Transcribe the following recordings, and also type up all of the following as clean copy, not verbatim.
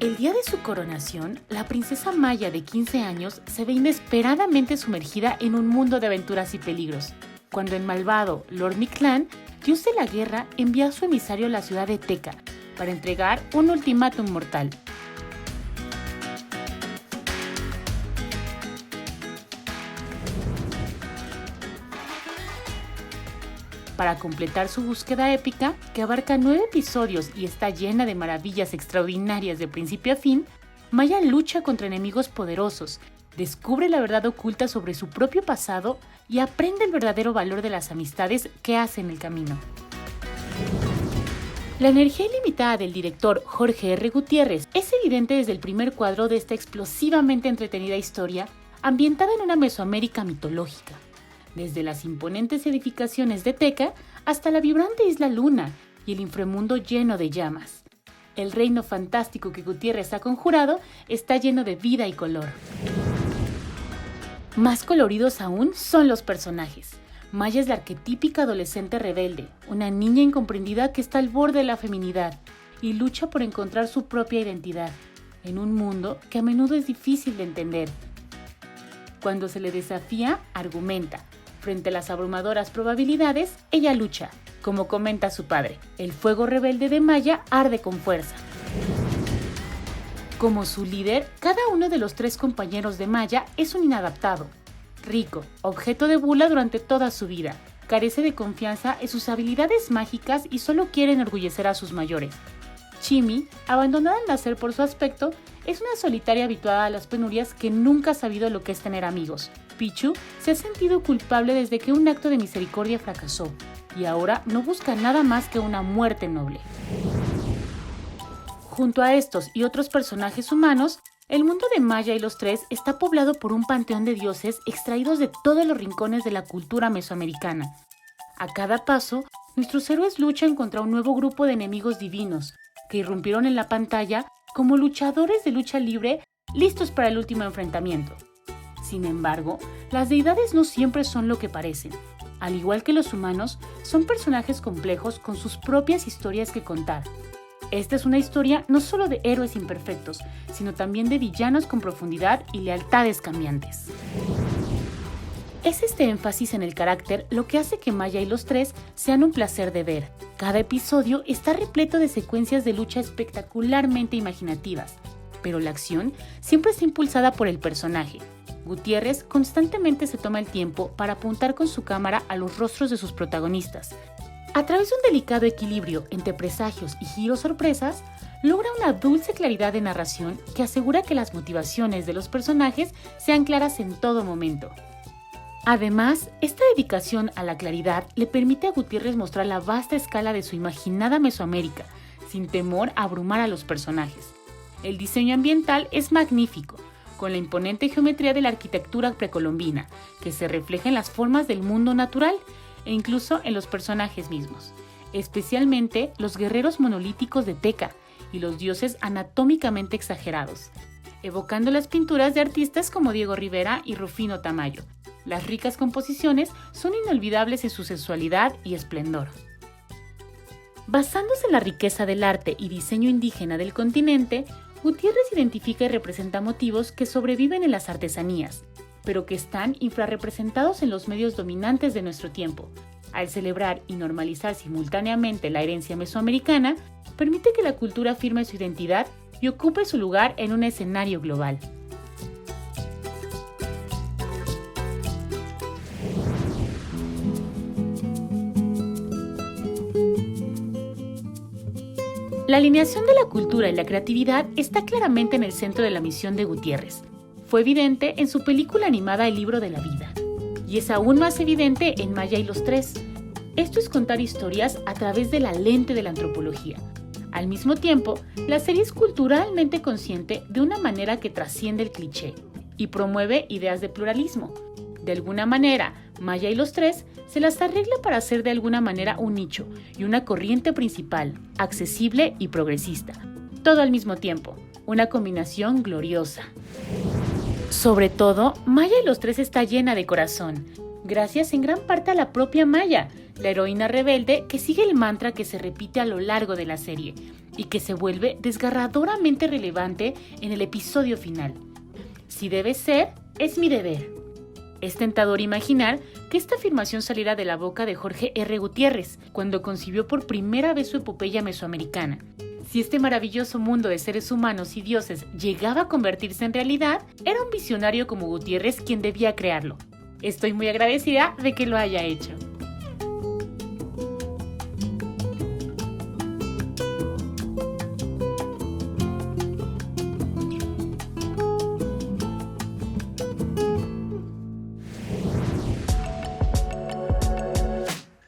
El día de su coronación, la princesa Maya de 15 años se ve inesperadamente sumergida en un mundo de aventuras y peligros, cuando el malvado Lord Mictlan, dios de la guerra, envía a su emisario a la ciudad de Teca para entregar un ultimátum mortal. Para completar su búsqueda épica, que abarca 9 episodios y está llena de maravillas extraordinarias de principio a fin, Maya lucha contra enemigos poderosos, descubre la verdad oculta sobre su propio pasado y aprende el verdadero valor de las amistades que hacen el camino. La energía ilimitada del director Jorge R. Gutiérrez es evidente desde el primer cuadro de esta explosivamente entretenida historia ambientada en una Mesoamérica mitológica. Desde las imponentes edificaciones de Teca hasta la vibrante isla Luna y el inframundo lleno de llamas. El reino fantástico que Gutiérrez ha conjurado está lleno de vida y color. Más coloridos aún son los personajes. Maya es la arquetípica adolescente rebelde, una niña incomprendida que está al borde de la feminidad y lucha por encontrar su propia identidad, en un mundo que a menudo es difícil de entender. Cuando se le desafía, argumenta. Frente a las abrumadoras probabilidades, ella lucha. Como comenta su padre, el fuego rebelde de Maya arde con fuerza. Como su líder, cada uno de los 3 compañeros de Maya es un inadaptado. Rico, objeto de bula durante toda su vida, carece de confianza en sus habilidades mágicas y solo quiere enorgullecer a sus mayores. Chimi, abandonada al nacer por su aspecto, es una solitaria habituada a las penurias que nunca ha sabido lo que es tener amigos. Pichu se ha sentido culpable desde que un acto de misericordia fracasó y ahora no busca nada más que una muerte noble. Junto a estos y otros personajes humanos, el mundo de Maya y los 3 está poblado por un panteón de dioses extraídos de todos los rincones de la cultura mesoamericana. A cada paso, nuestros héroes luchan contra un nuevo grupo de enemigos divinos que irrumpieron en la pantalla como luchadores de lucha libre listos para el último enfrentamiento. Sin embargo, las deidades no siempre son lo que parecen. Al igual que los humanos, son personajes complejos con sus propias historias que contar. Esta es una historia no solo de héroes imperfectos, sino también de villanos con profundidad y lealtades cambiantes. Es este énfasis en el carácter lo que hace que Maya y los 3 sean un placer de ver. Cada episodio está repleto de secuencias de lucha espectacularmente imaginativas, pero la acción siempre está impulsada por el personaje. Gutiérrez constantemente se toma el tiempo para apuntar con su cámara a los rostros de sus protagonistas. A través de un delicado equilibrio entre presagios y giros sorpresas, logra una dulce claridad de narración que asegura que las motivaciones de los personajes sean claras en todo momento. Además, esta dedicación a la claridad le permite a Gutiérrez mostrar la vasta escala de su imaginada Mesoamérica, sin temor a abrumar a los personajes. El diseño ambiental es magnífico, con la imponente geometría de la arquitectura precolombina, que se refleja en las formas del mundo natural e incluso en los personajes mismos, especialmente los guerreros monolíticos de Teca y los dioses anatómicamente exagerados, evocando las pinturas de artistas como Diego Rivera y Rufino Tamayo. Las ricas composiciones son inolvidables en su sensualidad y esplendor. Basándose en la riqueza del arte y diseño indígena del continente, Gutiérrez identifica y representa motivos que sobreviven en las artesanías, pero que están infrarrepresentados en los medios dominantes de nuestro tiempo. Al celebrar y normalizar simultáneamente la herencia mesoamericana, permite que la cultura afirme su identidad y ocupe su lugar en un escenario global. La alineación de la cultura y la creatividad está claramente en el centro de la misión de Gutiérrez. Fue evidente en su película animada El libro de la vida, y es aún más evidente en Maya y los 3. Esto es contar historias a través de la lente de la antropología. Al mismo tiempo, la serie es culturalmente consciente de una manera que trasciende el cliché y promueve ideas de pluralismo. De alguna manera, Maya y los 3 se las arregla para ser de alguna manera un nicho y una corriente principal, accesible y progresista. Todo al mismo tiempo, una combinación gloriosa. Sobre todo, Maya y los 3 está llena de corazón, gracias en gran parte a la propia Maya, la heroína rebelde que sigue el mantra que se repite a lo largo de la serie y que se vuelve desgarradoramente relevante en el episodio final. Si debe ser, es mi deber. Es tentador imaginar que esta afirmación saliera de la boca de Jorge R. Gutiérrez cuando concibió por primera vez su epopeya mesoamericana. Si este maravilloso mundo de seres humanos y dioses llegaba a convertirse en realidad, era un visionario como Gutiérrez quien debía crearlo. Estoy muy agradecida de que lo haya hecho.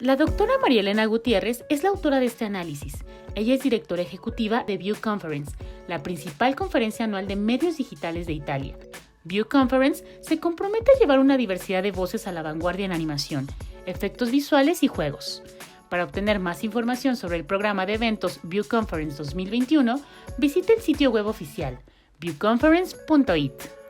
La doctora María Elena Gutiérrez es la autora de este análisis. Ella es directora ejecutiva de View Conference, la principal conferencia anual de medios digitales de Italia. View Conference se compromete a llevar una diversidad de voces a la vanguardia en animación, efectos visuales y juegos. Para obtener más información sobre el programa de eventos View Conference 2021, visite el sitio web oficial viewconference.it.